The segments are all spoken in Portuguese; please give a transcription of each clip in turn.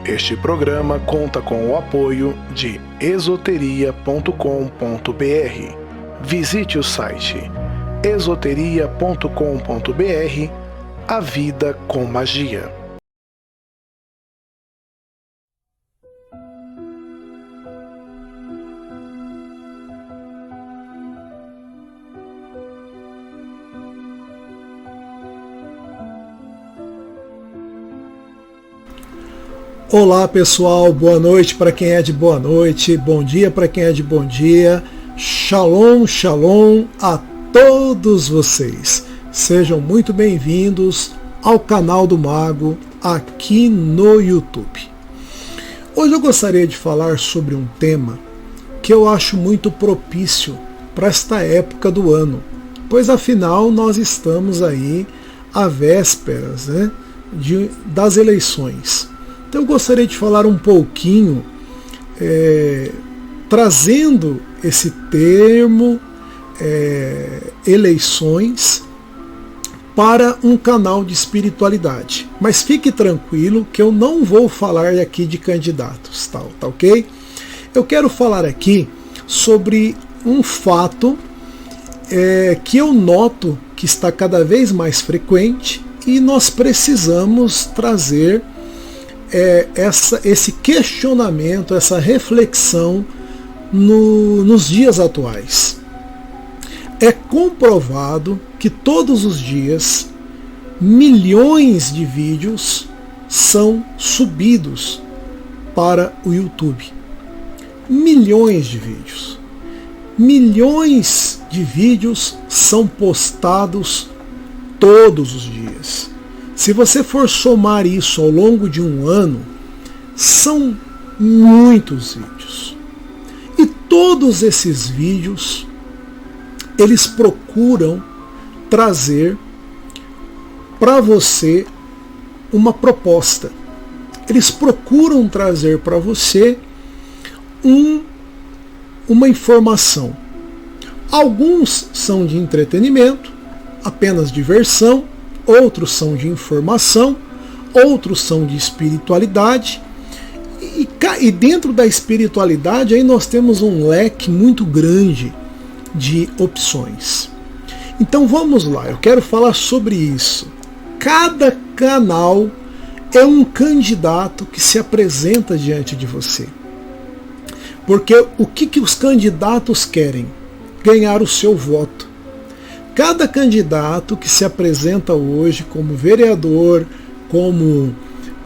Este programa conta com o apoio de esoteria.com.br. Visite o site esoteria.com.br. A vida com magia. Olá pessoal, boa noite para quem é de boa noite, bom dia para quem é de bom dia, shalom, shalom a todos vocês. Sejam muito bem-vindos ao canal do Mago aqui no YouTube. Hoje eu gostaria de falar sobre um tema que eu acho muito propício para esta época do ano, pois afinal nós estamos aí à vésperas, das eleições. Então eu gostaria de falar um pouquinho, trazendo esse termo, eleições, para um canal de espiritualidade. Mas fique tranquilo que eu não vou falar aqui de candidatos, tá ok? Eu quero falar aqui sobre um fato que eu noto que está cada vez mais frequente e nós precisamos trazer esse questionamento, essa reflexão nos dias atuais. É comprovado que todos os dias milhões de vídeos são subidos para o YouTube. Milhões de vídeos. Milhões de vídeos são postados todos os dias. Se você for somar isso ao longo de um ano, são muitos vídeos. E todos esses vídeos, eles procuram trazer para você uma proposta. Eles procuram trazer para você uma informação. Alguns são de entretenimento, apenas diversão. Outros são de informação, outros são de espiritualidade, e dentro da espiritualidade aí nós temos um leque muito grande de opções. Então vamos lá, eu quero falar sobre isso. Cada canal é um candidato que se apresenta diante de você. Porque o que os candidatos querem? Ganhar o seu voto. Cada candidato que se apresenta hoje como vereador, como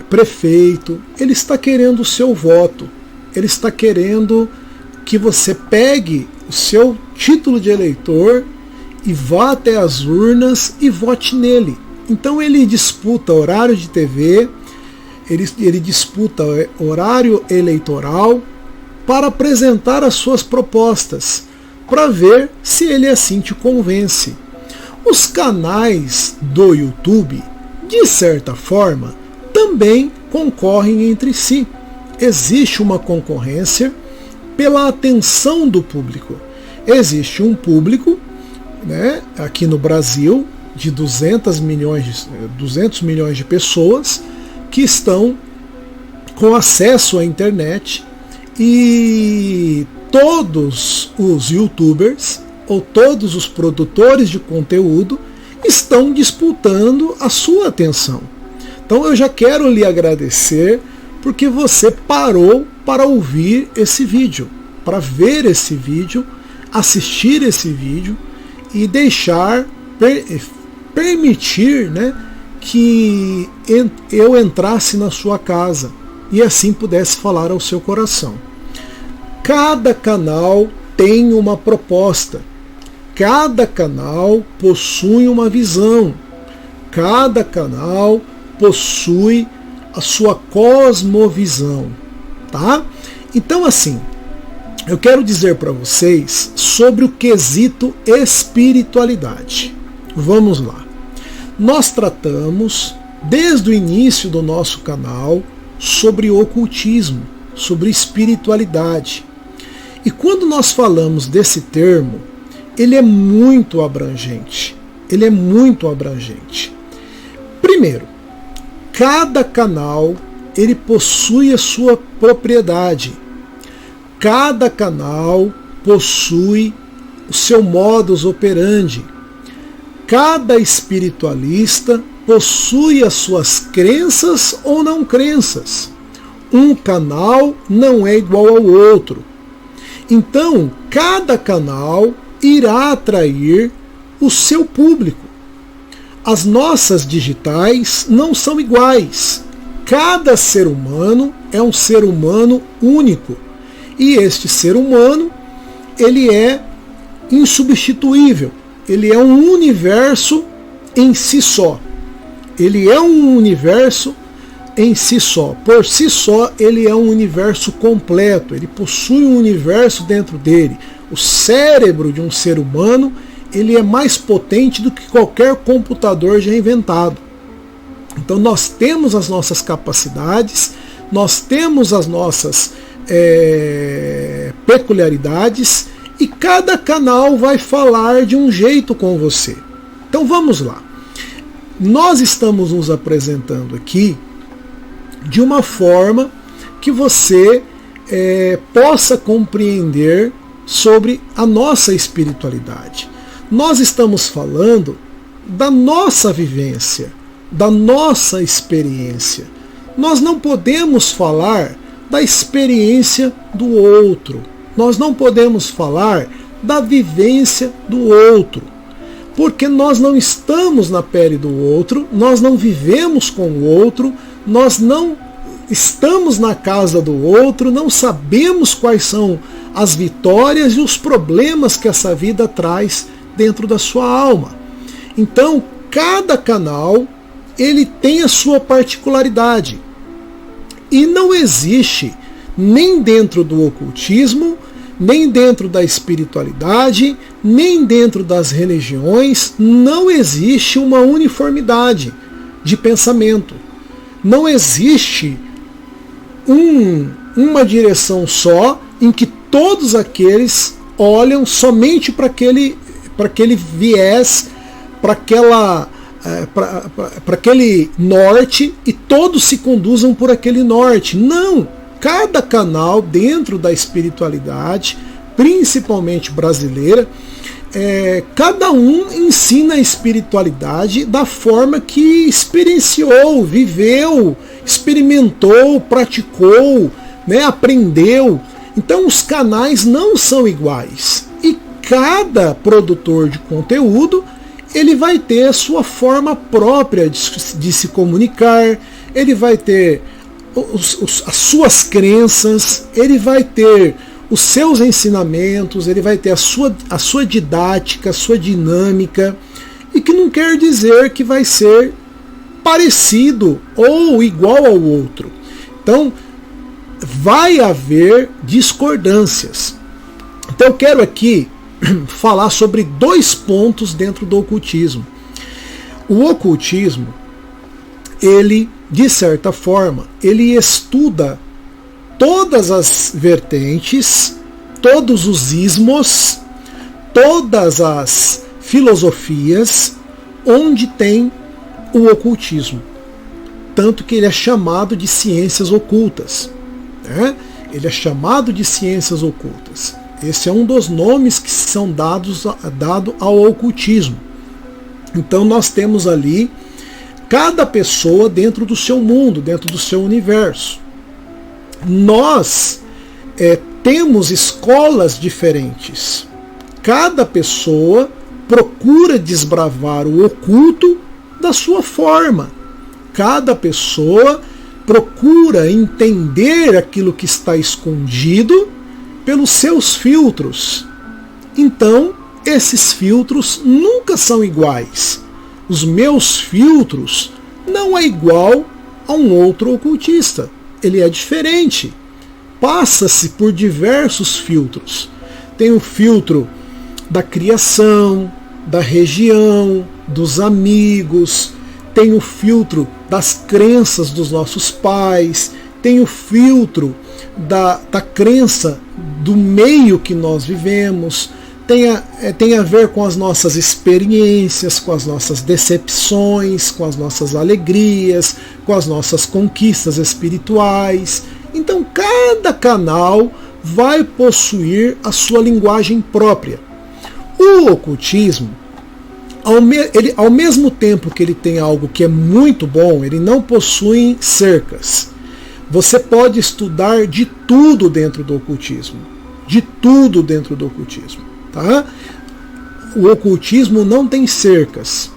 prefeito, ele está querendo o seu voto. Ele está querendo que você pegue o seu título de eleitor e vá até as urnas e vote nele. Então ele disputa horário de TV, ele disputa horário eleitoral para apresentar as suas propostas, para ver se ele assim te convence. Os canais do YouTube, de certa forma, também concorrem entre si. Existe uma concorrência pela atenção do público. Existe um público, aqui no Brasil, de 200 milhões de pessoas que estão com acesso à internet, e todos os YouTubers ou todos os produtores de conteúdo estão disputando a sua atenção. Então eu já quero lhe agradecer porque você parou para ouvir esse vídeo, para ver esse vídeo, assistir esse vídeo e permitir que eu entrasse na sua casa e assim pudesse falar ao seu coração. Cada canal tem uma proposta. Cada canal possui uma visão. Cada canal possui a sua cosmovisão, tá? Então assim, eu quero dizer para vocês sobre o quesito espiritualidade. Vamos lá. Nós tratamos desde o início do nosso canal sobre ocultismo, sobre espiritualidade. E quando nós falamos desse termo, ele é muito abrangente. Ele é muito abrangente. Primeiro, cada canal ele possui a sua propriedade. Cada canal possui o seu modus operandi. Cada espiritualista possui as suas crenças ou não crenças. Um canal não é igual ao outro. Então, cada canal irá atrair o seu público. As nossas digitais não são iguais. Cada ser humano é um ser humano único. E este ser humano, ele é insubstituível. Ele é um universo em si só. Ele é um universo em si só. Por si só, ele é um universo completo. Ele possui um universo dentro dele. O cérebro de um ser humano, ele é mais potente do que qualquer computador já inventado. Então nós temos as nossas capacidades, nós temos as nossas peculiaridades, e cada canal vai falar de um jeito com você. Então vamos lá. Nós estamos nos apresentando aqui de uma forma que você possa compreender sobre a nossa espiritualidade. Nós estamos falando da nossa vivência, da nossa experiência. Nós não podemos falar da experiência do outro. Nós não podemos falar da vivência do outro, porque nós não estamos na pele do outro, nós não vivemos com o outro, nós não estamos na casa do outro, não sabemos quais são as vitórias e os problemas que essa vida traz dentro da sua alma. Então, cada canal, ele tem a sua particularidade. E não existe, nem dentro do ocultismo, nem dentro da espiritualidade, nem dentro das religiões, não existe uma uniformidade de pensamento. Não existe uma direção só em que todos aqueles olham somente para aquele viés, para aquele norte, e todos se conduzam por aquele norte. Não! Cada canal dentro da espiritualidade, principalmente brasileira, cada um ensina a espiritualidade da forma que experienciou, viveu, experimentou, praticou, aprendeu. Então os canais não são iguais. E cada produtor de conteúdo, ele vai ter a sua forma própria de se comunicar, ele vai ter as suas crenças, ele vai ter os seus ensinamentos, ele vai ter a sua didática, a sua dinâmica, e que não quer dizer que vai ser parecido ou igual ao outro. Então, vai haver discordâncias. Então, eu quero aqui falar sobre 2 pontos dentro do ocultismo. O ocultismo, ele, de certa forma, ele estuda todas as vertentes, todos os ismos, todas as filosofias onde tem o ocultismo. Tanto que ele é chamado de ciências ocultas. Ele é chamado de ciências ocultas. Esse é um dos nomes que são dados ao ocultismo. Então nós temos ali cada pessoa dentro do seu mundo, dentro do seu universo. Nós temos escolas diferentes. Cada pessoa procura desbravar o oculto da sua forma. Cada pessoa procura entender aquilo que está escondido pelos seus filtros. Então, esses filtros nunca são iguais. Os meus filtros não é igual a um outro ocultista. Ele é diferente. Passa-se por diversos filtros. Tem o filtro da criação, da região, dos amigos, tem o filtro das crenças dos nossos pais, tem o filtro da crença do meio que nós vivemos, tem a ver com as nossas experiências, com as nossas decepções, com as nossas alegrias, com as nossas conquistas espirituais. Então cada canal vai possuir a sua linguagem própria. O ocultismo, ao mesmo tempo que ele tem algo que é muito bom, ele não possui cercas. Você pode estudar de tudo dentro do ocultismo. De tudo dentro do ocultismo. Tá? O ocultismo não tem cercas.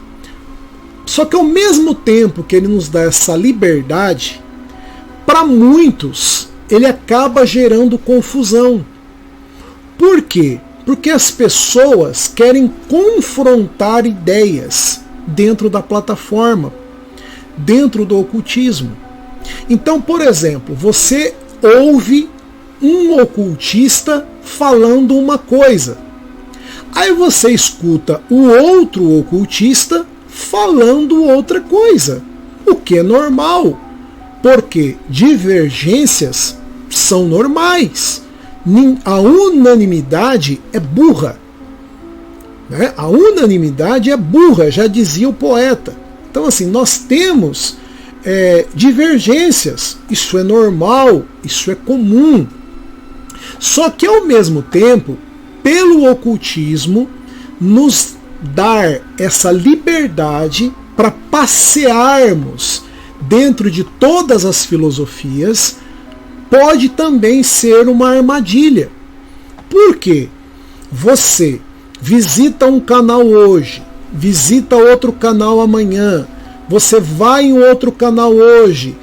Só que ao mesmo tempo que ele nos dá essa liberdade, para muitos ele acaba gerando confusão. Por quê? Porque as pessoas querem confrontar ideias dentro da plataforma, dentro do ocultismo. Então, por exemplo, você ouve um ocultista falando uma coisa. Aí você escuta o outro ocultista falando outra coisa, o que é normal, porque divergências são normais. A unanimidade é burra. Né? A unanimidade é burra, já dizia o poeta. Então, assim, nós temos divergências, isso é normal, isso é comum. Só que, ao mesmo tempo, pelo ocultismo, nos dar essa liberdade para passearmos dentro de todas as filosofias, pode também ser uma armadilha. Por quê? Você visita um canal hoje, visita outro canal amanhã, você vai em outro canal hoje,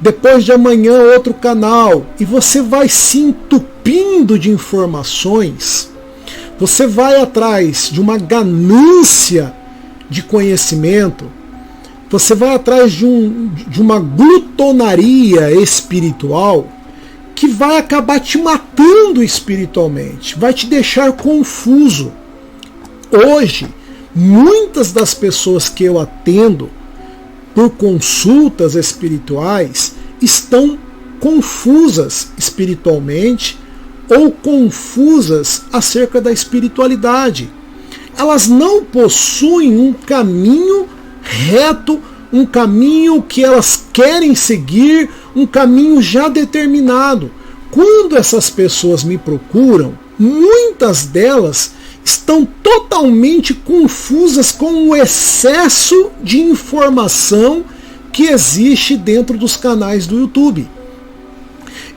depois de amanhã outro canal, e você vai se entupindo de informações, você vai atrás de uma ganância de conhecimento, você vai atrás de uma glutonaria espiritual que vai acabar te matando espiritualmente, vai te deixar confuso. Hoje, muitas das pessoas que eu atendo por consultas espirituais estão confusas espiritualmente ou confusas acerca da espiritualidade. Elas não possuem um caminho reto, um caminho que elas querem seguir, um caminho já determinado. Quando essas pessoas me procuram, muitas delas estão totalmente confusas com o excesso de informação que existe dentro dos canais do YouTube.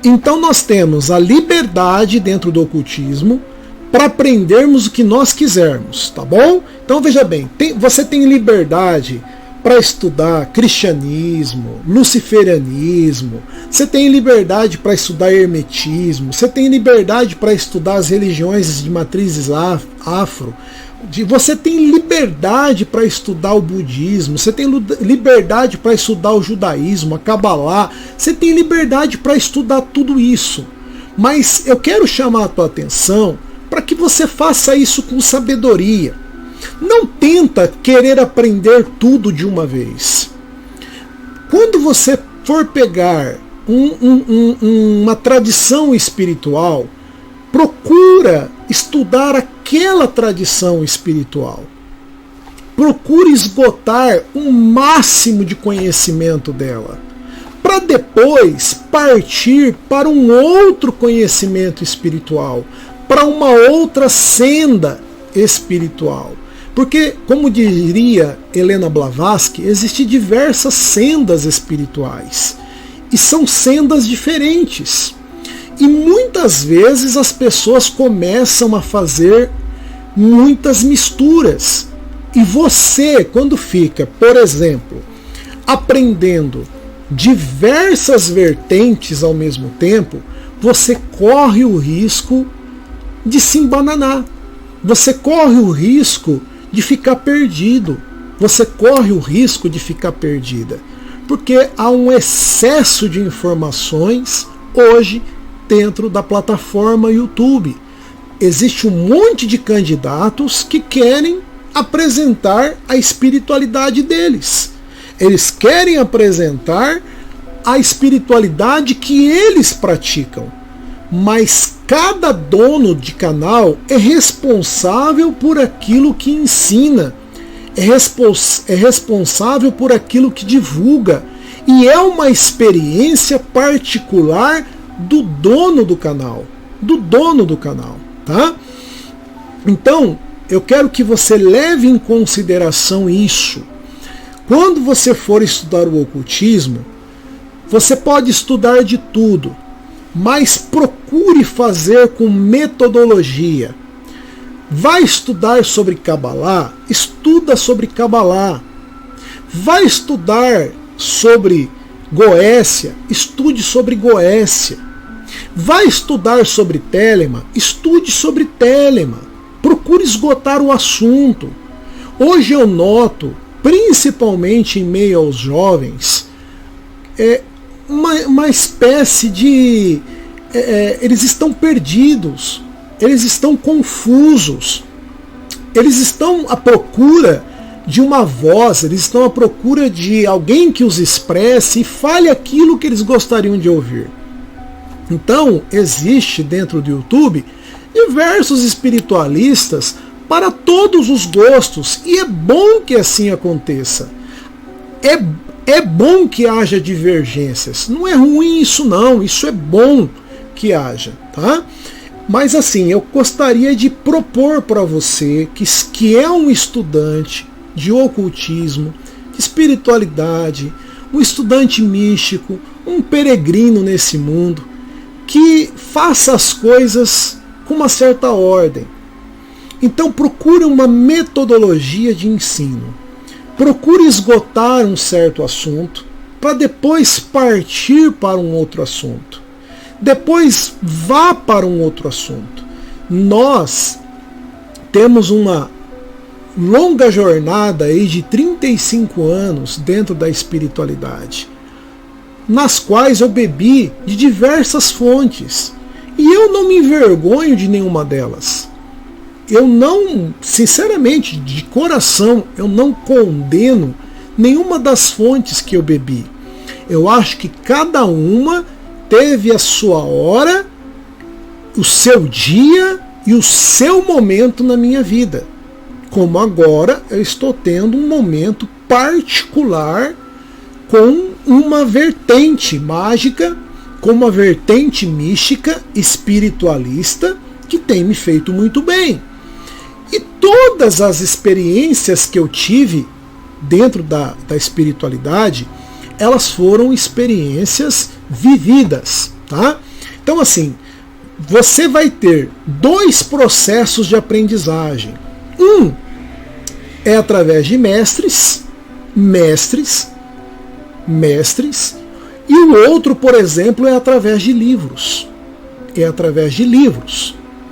Então nós temos a liberdade dentro do ocultismo para aprendermos o que nós quisermos, tá bom? Então veja bem, você tem liberdade para estudar cristianismo, luciferianismo, você tem liberdade para estudar hermetismo, você tem liberdade para estudar as religiões de matrizes afro, você tem liberdade para estudar o budismo, você tem liberdade para estudar o judaísmo, a Kabbalah, você tem liberdade para estudar tudo isso. Mas eu quero chamar a tua atenção para que você faça isso com sabedoria. Não tenta querer aprender tudo de uma vez. Quando você for pegar uma tradição espiritual, procura estudar aquela tradição espiritual. Procure esgotar o máximo de conhecimento dela, para depois partir para um outro conhecimento espiritual, para uma outra senda espiritual. Porque, como diria Helena Blavatsky, existem diversas sendas espirituais. E são sendas diferentes. E muitas vezes as pessoas começam a fazer muitas misturas. E você, quando fica, por exemplo, aprendendo diversas vertentes ao mesmo tempo, você corre o risco de se embananar. Você corre o risco de ficar perdido. Você corre o risco de ficar perdida. Porque há um excesso de informações hoje dentro da plataforma YouTube. Existe um monte de candidatos que querem apresentar a espiritualidade deles. Eles querem apresentar a espiritualidade que eles praticam. mas cada dono de canal é responsável por aquilo que ensina, é responsável por aquilo que divulga, e é uma experiência particular do dono do canal, tá? Então, eu quero que você leve em consideração isso. Quando você for estudar o ocultismo, você pode estudar de tudo, mas procure fazer com metodologia. Vai estudar sobre Kabbalah? Estuda sobre Kabbalah. Vai estudar sobre Goécia? Estude sobre Goécia. Vai estudar sobre Telema? Estude sobre Telema. Procure esgotar o assunto. Hoje eu noto, principalmente em meio aos jovens, uma espécie de... eles estão perdidos, eles estão confusos, eles estão à procura de uma voz, eles estão à procura de alguém que os expresse e fale aquilo que eles gostariam de ouvir. Então, existe dentro do YouTube diversos espiritualistas para todos os gostos, e é bom que assim aconteça. É bom que haja divergências. Não é ruim isso não, isso é bom que haja, tá? Mas assim, eu gostaria de propor para você que é um estudante de ocultismo, de espiritualidade, um estudante místico, um peregrino nesse mundo, que faça as coisas com uma certa ordem. Então procure uma metodologia de ensino. Procure esgotar um certo assunto para depois partir para um outro assunto. Depois vá para um outro assunto. Nós temos uma longa jornada aí de 35 anos dentro da espiritualidade, nas quais eu bebi de diversas fontes. E eu não me envergonho de nenhuma delas. Eu não, sinceramente, de coração, eu não condeno nenhuma das fontes que eu bebi. Eu acho que cada uma teve a sua hora, o seu dia e o seu momento na minha vida. Como agora eu estou tendo um momento particular com uma vertente mágica, com uma vertente mística, espiritualista, que tem me feito muito bem. E todas as experiências que eu tive dentro da espiritualidade, elas foram experiências vividas, tá? Então assim, você vai ter dois processos de aprendizagem. Um é através de mestres, e o outro, por exemplo, é através de livros.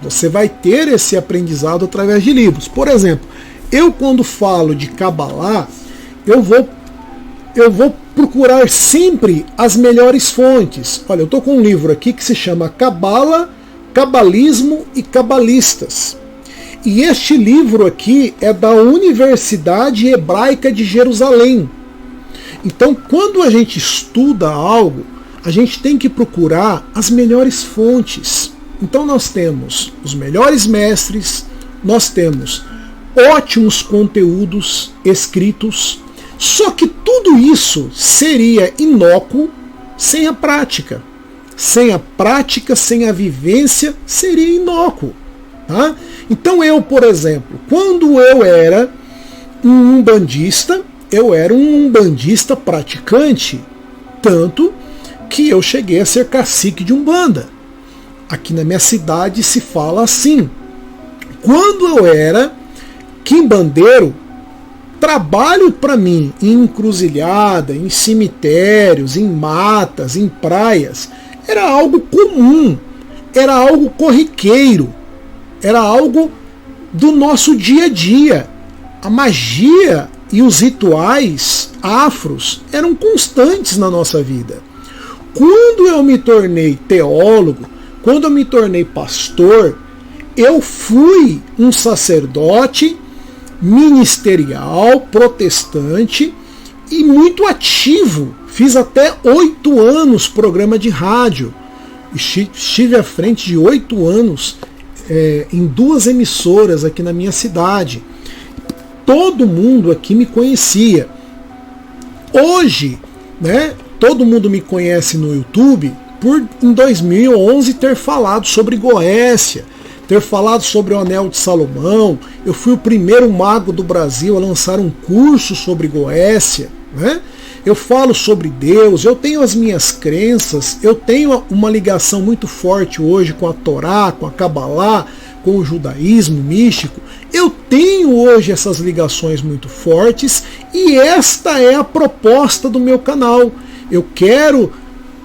Você vai ter esse aprendizado através de livros. Por exemplo, eu quando falo de Kabbalah, eu vou procurar sempre as melhores fontes. Olha, eu estou com um livro aqui que se chama Kabbalah, Cabalismo e Cabalistas. E este livro aqui é da Universidade Hebraica de Jerusalém. Então, quando a gente estuda algo, a gente tem que procurar as melhores fontes. Então nós temos os melhores mestres, nós temos ótimos conteúdos escritos, só que tudo isso seria inócuo sem a prática. Sem a prática, sem a vivência, seria inócuo. Tá? Então eu, por exemplo, quando eu era um umbandista, eu era um umbandista praticante, tanto que eu cheguei a ser cacique de Umbanda. Aqui na minha cidade se fala assim. Quando eu era quimbandeiro, trabalho para mim em encruzilhada, em cemitérios, em matas, em praias, era algo comum, era algo corriqueiro, era algo do nosso dia a dia. A magia e os rituais afros eram constantes na nossa vida. Quando eu me tornei teólogo, quando eu me tornei pastor, eu fui um sacerdote ministerial, protestante e muito ativo. Fiz até 8 anos programa de rádio. Estive à frente de 8 anos em 2 emissoras aqui na minha cidade. Todo mundo aqui me conhecia. Hoje, né, todo mundo me conhece no YouTube por, em 2011, ter falado sobre Goécia, ter falado sobre o Anel de Salomão. Eu fui o primeiro mago do Brasil a lançar um curso sobre Goécia, né? Eu falo sobre Deus, eu tenho as minhas crenças, eu tenho uma ligação muito forte hoje com a Torá, com a Cabalá, com o judaísmo místico. Eu tenho hoje essas ligações muito fortes e esta é a proposta do meu canal. Eu quero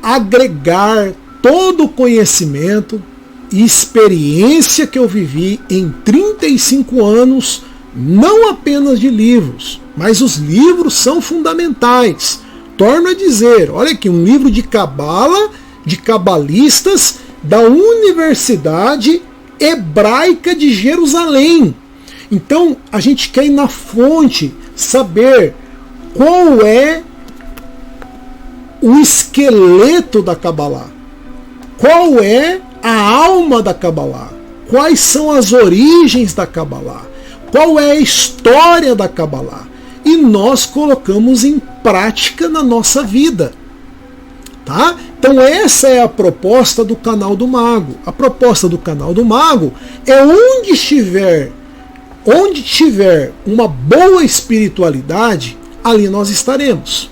agregar todo o conhecimento e experiência que eu vivi em 35 anos, não apenas de livros, mas os livros são fundamentais. Torno a dizer, olha aqui, um livro de cabala, de cabalistas da Universidade Hebraica de Jerusalém. Então, a gente quer ir na fonte, saber qual é o esqueleto da Cabalá, qual é a alma da Cabalá, quais são as origens da Cabalá, qual é a história da Cabalá. E nós colocamos em prática na nossa vida. Tá? Então essa é a proposta do canal do Mago. A proposta do canal do Mago é onde tiver uma boa espiritualidade, ali nós estaremos.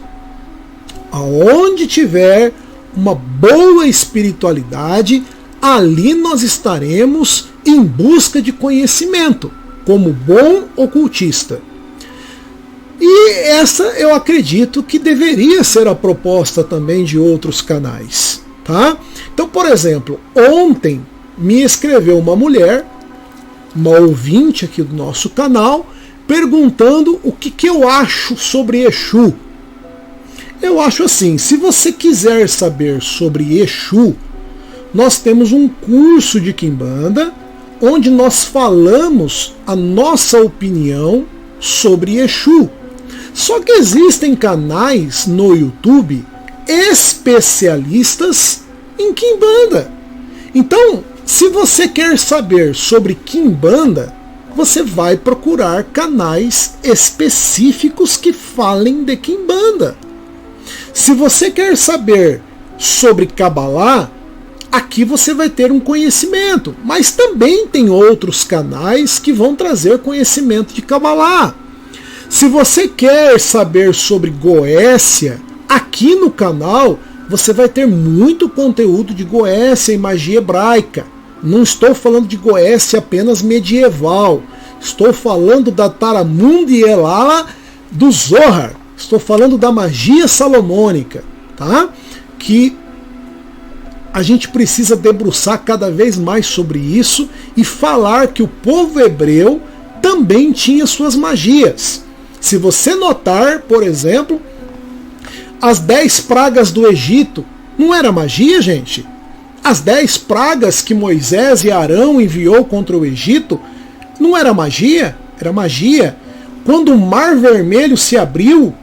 Aonde tiver uma boa espiritualidade, ali nós estaremos em busca de conhecimento, como bom ocultista. E essa eu acredito que deveria ser a proposta também de outros canais. Tá? Então, por exemplo, ontem me escreveu uma mulher, uma ouvinte aqui do nosso canal, perguntando o que eu acho sobre Exu. Eu acho assim, se você quiser saber sobre Exu, nós temos um curso de Quimbanda, onde nós falamos a nossa opinião sobre Exu. Só que existem canais no YouTube especialistas em Quimbanda. Então, se você quer saber sobre Quimbanda, você vai procurar canais específicos que falem de Quimbanda. Se você quer saber sobre Cabalá, aqui você vai ter um conhecimento. Mas também tem outros canais que vão trazer conhecimento de Cabalá. Se você quer saber sobre Goécia, aqui no canal você vai ter muito conteúdo de Goécia e magia hebraica. Não estou falando de Goécia apenas medieval. Estou falando da Taramund e Elala do Zohar. Estou falando da magia salomônica, tá? Que a gente precisa debruçar cada vez mais sobre isso e falar que o povo hebreu também tinha suas magias. Se você notar, por exemplo, as 10 pragas do Egito, não era magia, gente? As 10 pragas que Moisés e Arão enviou contra o Egito, não era magia? Era magia. Quando o Mar Vermelho se abriu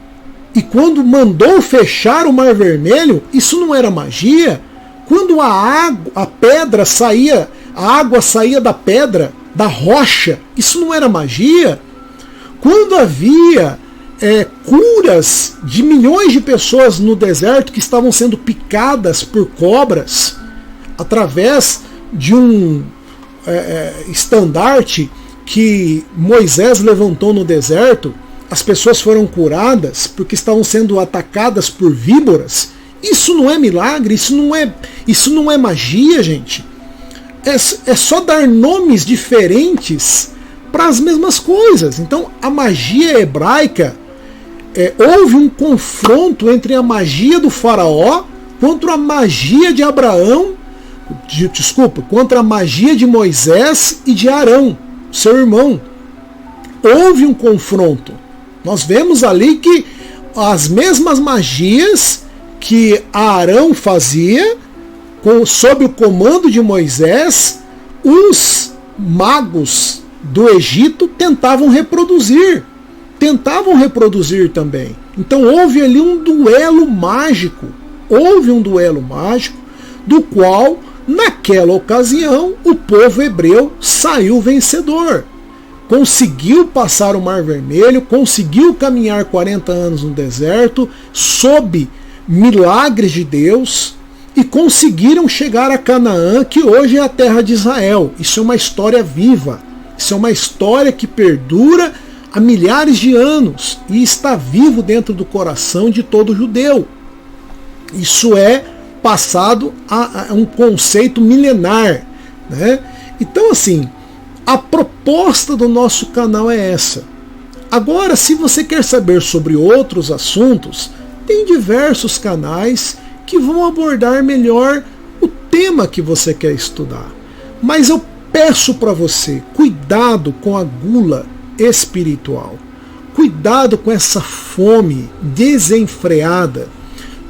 e quando mandou fechar o Mar Vermelho, isso não era magia? Quando a pedra saía, a água saía da pedra, da rocha, isso não era magia? Quando havia curas de milhões de pessoas no deserto que estavam sendo picadas por cobras, através de um estandarte que Moisés levantou no deserto, as pessoas foram curadas porque estavam sendo atacadas por víboras. Isso não é milagre, isso não é magia, gente. É só dar nomes diferentes para as mesmas coisas. Então a magia hebraica, houve um confronto entre a magia do faraó contra a magia de Abraão, contra a magia de Moisés e de Arão, seu irmão. Houve um confronto. Nós vemos ali que as mesmas magias que Arão fazia, sob o comando de Moisés, os magos do Egito tentavam reproduzir também. Então houve ali um duelo mágico, do qual, naquela ocasião, o povo hebreu saiu vencedor. Conseguiu passar o Mar Vermelho, conseguiu caminhar 40 anos no deserto, sob milagres de Deus, e conseguiram chegar a Canaã, que hoje é a terra de Israel. Isso é uma história viva, isso é uma história que perdura há milhares de anos e está vivo dentro do coração de todo judeu. Isso é passado a um conceito milenar, né? Então, assim, a proposta do nosso canal é essa. Agora, se você quer saber sobre outros assuntos, tem diversos canais que vão abordar melhor o tema que você quer estudar. Mas eu peço para você, cuidado com a gula espiritual. Cuidado com essa fome desenfreada,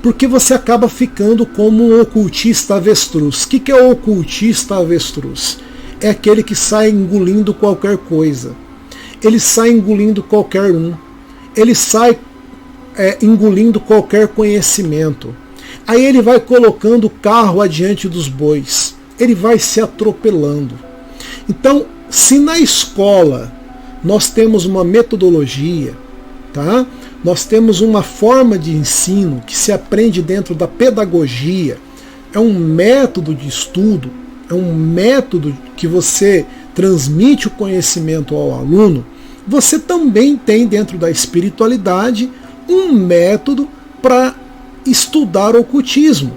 porque você acaba ficando como um ocultista avestruz. O que é o ocultista avestruz? É aquele que sai engolindo qualquer coisa. Ele sai engolindo qualquer um. Ele sai engolindo qualquer conhecimento. Aí ele vai colocando o carro adiante dos bois. Ele vai se atropelando. Então, se na escola nós temos uma metodologia, tá? Nós temos uma forma de ensino que se aprende dentro da pedagogia, é um método de estudo, é um método que você transmite o conhecimento ao aluno, você também tem dentro da espiritualidade um método para estudar o ocultismo.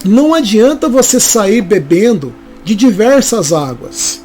Não adianta você sair bebendo de diversas águas.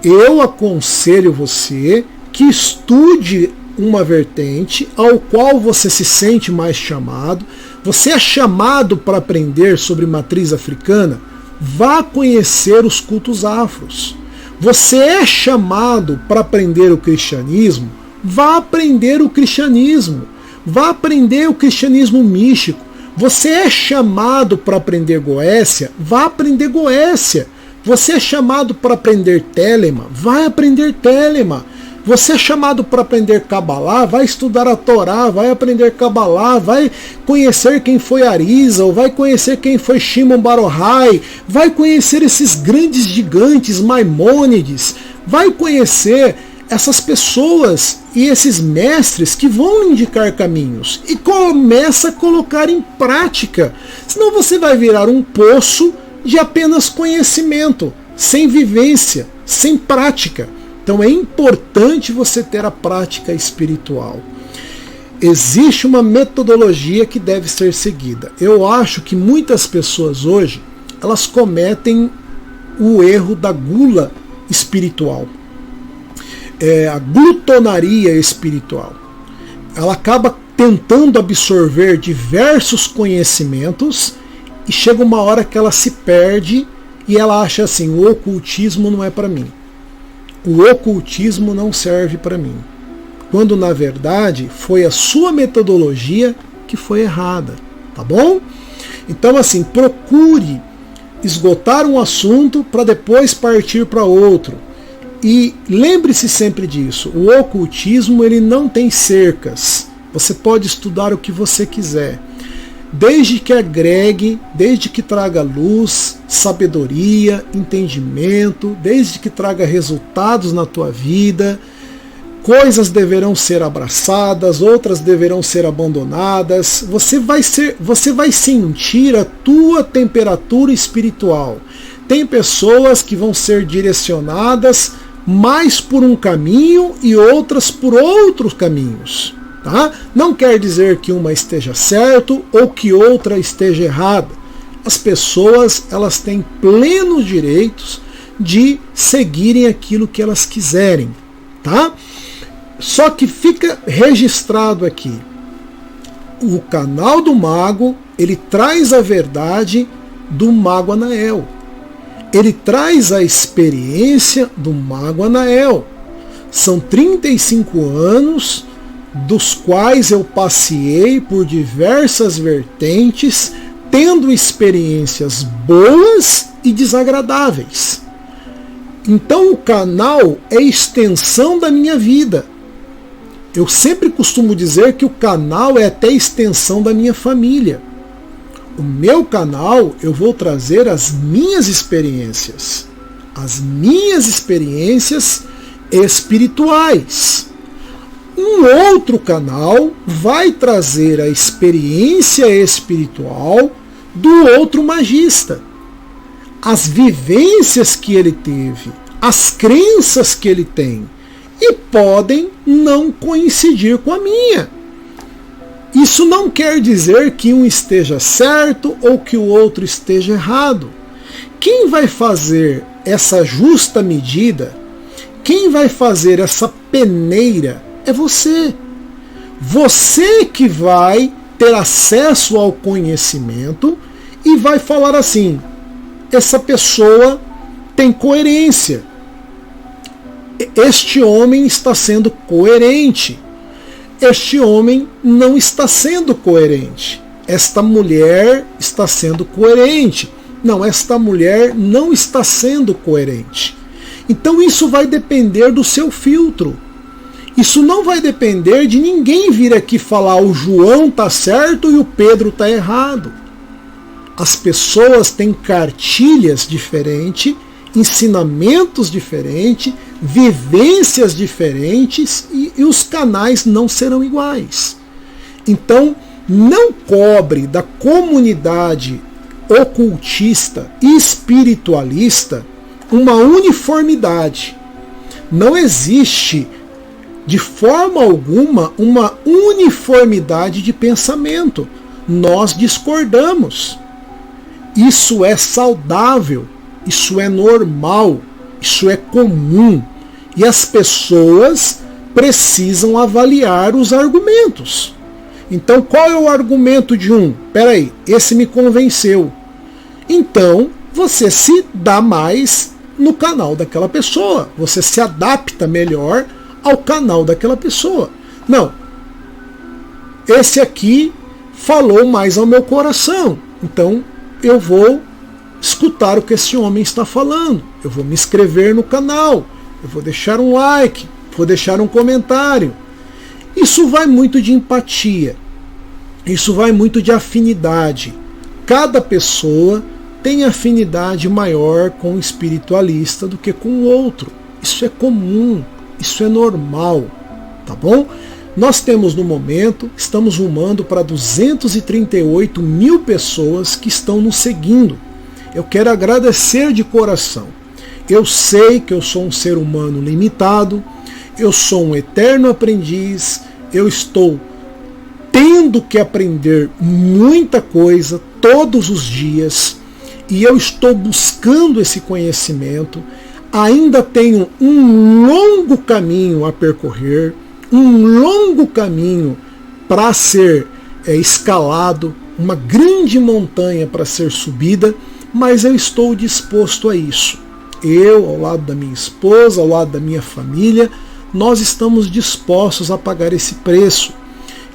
Eu aconselho você que estude uma vertente ao qual você se sente mais chamado. Você é chamado para aprender sobre matriz africana? Vá conhecer os cultos afros. Você é chamado para aprender o cristianismo? Vá aprender o cristianismo. Vá aprender o cristianismo místico. Você é chamado para aprender Goécia? Vá aprender Goécia. Você é chamado para aprender Telema? Vai aprender Telema. Você é chamado para aprender Kabbalah? Vai estudar a Torá, vai aprender Kabbalah, vai conhecer quem foi Arizal, vai conhecer quem foi Shimon Bar Yochai, vai conhecer esses grandes gigantes Maimônides, vai conhecer essas pessoas e esses mestres que vão indicar caminhos e começa a colocar em prática. Senão você vai virar um poço de apenas conhecimento, sem vivência, sem prática. Então é importante você ter a prática espiritual. Existe uma metodologia que deve ser seguida. Eu acho que muitas pessoas hoje, elas cometem o erro da gula espiritual. A glutonaria espiritual. Ela acaba tentando absorver diversos conhecimentos e chega uma hora que ela se perde e ela acha assim, o ocultismo não é para mim. O ocultismo não serve para mim. Quando na verdade foi a sua metodologia que foi errada, tá bom? Então assim, procure esgotar um assunto para depois partir para outro. E lembre-se sempre disso, o ocultismo ele não tem cercas. Você pode estudar o que você quiser. Desde que agregue, desde que traga luz, sabedoria, entendimento, desde que traga resultados na tua vida, coisas deverão ser abraçadas, outras deverão ser abandonadas. Você vai sentir a tua temperatura espiritual. Tem pessoas que vão ser direcionadas mais por um caminho e outras por outros caminhos. Tá? Não quer dizer que uma esteja certo ou que outra esteja errada. As pessoas elas têm plenos direitos de seguirem aquilo que elas quiserem. Tá? Só que fica registrado aqui. O canal do Mago, ele traz a verdade do Mago Anael. Ele traz a experiência do Mago Anael. São 35 anos dos quais eu passeei por diversas vertentes, tendo experiências boas e desagradáveis. Então o canal é extensão da minha vida. Eu sempre costumo dizer que o canal é até extensão da minha família. O meu canal, eu vou trazer as minhas experiências espirituais. Um outro canal vai trazer a experiência espiritual do outro magista. As vivências que ele teve, as crenças que ele tem, e podem não coincidir com a minha. Isso não quer dizer que um esteja certo ou que o outro esteja errado. Quem vai fazer essa justa medida, quem vai fazer essa peneira, é você. Você que vai ter acesso ao conhecimento e vai falar assim: essa pessoa tem coerência. Este homem está sendo coerente. Este homem não está sendo coerente. Esta mulher está sendo coerente. Não, esta mulher não está sendo coerente. Então isso vai depender do seu filtro. Isso não vai depender de ninguém vir aqui falar o João está certo e o Pedro está errado. As pessoas têm cartilhas diferentes, ensinamentos diferentes, vivências diferentes e os canais não serão iguais. Então, não cobre da comunidade ocultista e espiritualista uma uniformidade. Não existe, de forma alguma, uma uniformidade de pensamento. Nós discordamos. Isso é saudável, isso é normal, isso é comum. E as pessoas precisam avaliar os argumentos. Então, qual é o argumento de um? Peraí, esse me convenceu. Então, você se dá mais no canal daquela pessoa. Você se adapta melhor ao canal daquela pessoa. Não, esse aqui falou mais ao meu coração. Então, eu vou escutar o que esse homem está falando. Eu vou me inscrever no canal. Eu vou deixar um like. Vou deixar um comentário. Isso vai muito de empatia. Isso vai muito de afinidade. Cada pessoa tem afinidade maior com o espiritualista do que com o outro. Isso é comum. Isso é normal. Tá bom? Nós temos no momento, estamos rumando para 238 mil pessoas que estão nos seguindo. Eu quero agradecer de coração. Eu sei que eu sou um ser humano limitado, eu sou um eterno aprendiz, eu estou tendo que aprender muita coisa todos os dias e eu estou buscando esse conhecimento. Ainda tenho um longo caminho a percorrer, um longo caminho para ser escalado, uma grande montanha para ser subida, mas eu estou disposto a isso. Eu, ao lado da minha esposa, ao lado da minha família, nós estamos dispostos a pagar esse preço.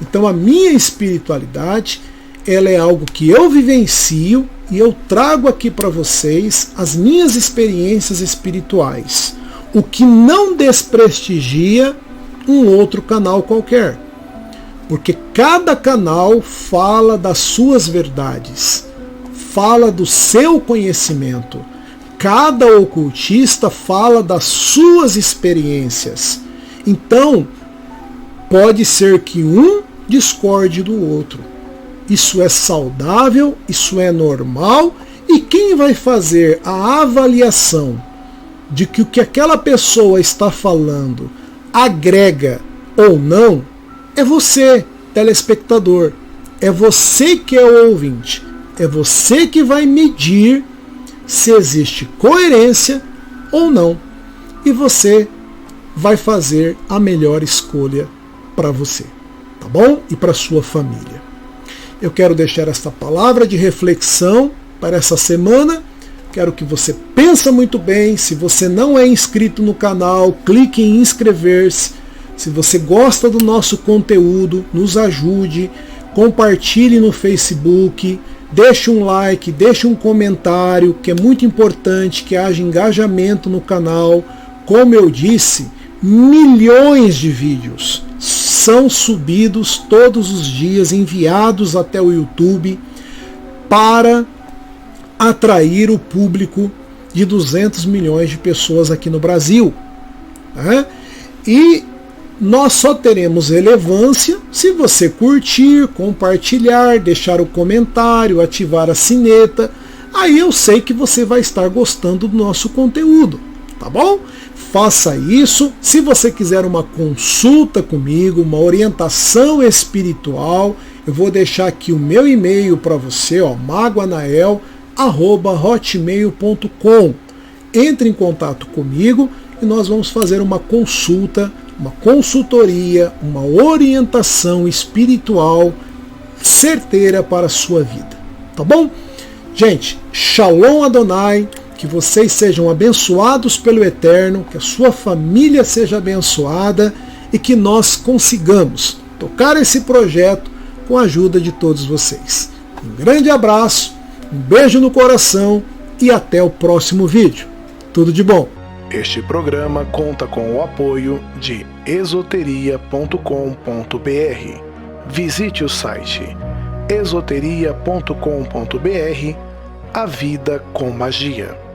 Então a minha espiritualidade, ela é algo que eu vivencio e eu trago aqui para vocês as minhas experiências espirituais, o que não desprestigia um outro canal qualquer, porque cada canal fala das suas verdades, fala do seu conhecimento, cada ocultista fala das suas experiências. Então, pode ser que um discorde do outro. Isso é saudável, isso é normal, e quem vai fazer a avaliação de que o que aquela pessoa está falando agrega ou não, é você, telespectador. É você que é o ouvinte. É você que vai medir se existe coerência ou não. E você vai fazer a melhor escolha para você, tá bom? E para sua família. Eu quero deixar esta palavra de reflexão para essa semana. Quero que você pense muito bem. Se você não é inscrito no canal, clique em inscrever-se. Se você gosta do nosso conteúdo, nos ajude, compartilhe no Facebook, deixe um like, deixe um comentário, que é muito importante que haja engajamento no canal. Como eu disse, milhões de vídeos são subidos todos os dias, enviados até o YouTube. para atrair o público de 200 milhões de pessoas aqui no Brasil. Né? E nós só teremos relevância se você curtir, compartilhar, deixar o comentário, ativar a sineta. Aí eu sei que você vai estar gostando do nosso conteúdo, tá bom? Faça isso. Se você quiser uma consulta comigo, uma orientação espiritual, eu vou deixar aqui o meu e-mail para você, magoanael@hotmail.com. Entre em contato comigo e nós vamos fazer uma consulta, uma consultoria, uma orientação espiritual certeira para a sua vida, tá bom? Gente, Shalom Adonai, que vocês sejam abençoados pelo Eterno, que a sua família seja abençoada e que nós consigamos tocar esse projeto com a ajuda de todos vocês. Um grande abraço, um beijo no coração e até o próximo vídeo. Tudo de bom! Este programa conta com o apoio de esoteria.com.br. Visite o site esoteria.com.br. A vida com magia.